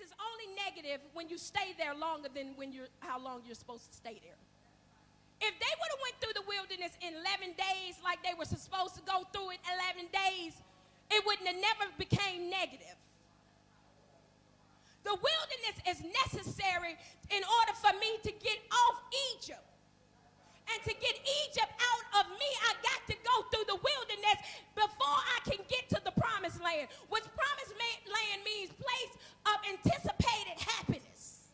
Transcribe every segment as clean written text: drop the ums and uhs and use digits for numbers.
wilderness is only negative when you stay there longer than how long you're supposed to stay there. If they would have went through the wilderness in 11 days like they were supposed to go through it 11 days, it wouldn't have never became negative. The wilderness is necessary in order for me to get off Egypt. And to get Egypt out of me, I got to go through the wilderness before I can get to the promised land, which promised land means place of anticipated happiness.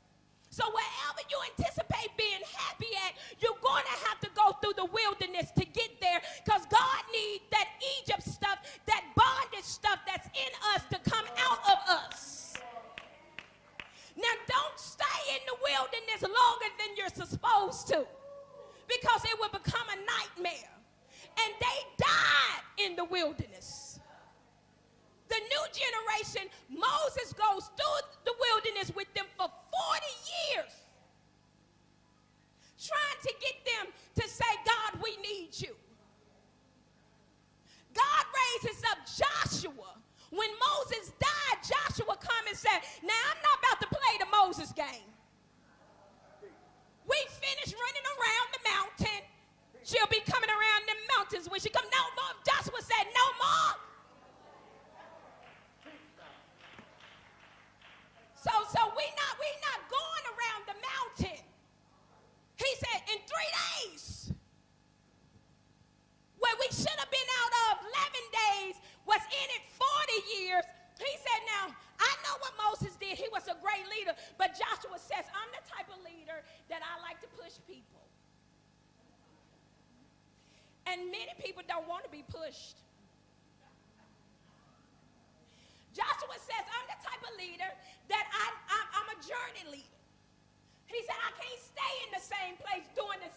So wherever you anticipate being happy at, you're going to have to go through the wilderness to get there, because God needs that Egypt stuff, that bondage stuff that's in us to come out of us. Now, don't stay in the wilderness longer than you're supposed to, because it will become a nightmare. And they died in the wilderness. The new generation, Moses goes through the wilderness with them for 40 years, trying to get them to say, God, we need you. God raises up Joshua. When Moses died, Joshua come and said, now I'm not about to play the Moses game. We finished running around the mountain. She'll be coming around the mountains when she come. No more. Joshua said, no more. So we not going around the mountain. He said, in 3 days, where we should have been out of 11 days, was in it 40 years. He said, now, I know what Moses did. He was a great leader. But Joshua says, I'm the type of leader that I like to push people. And many people don't want to be pushed. Joshua says, I'm the type of leader that I'm a journey leader. He said, I can't stay in the same place doing the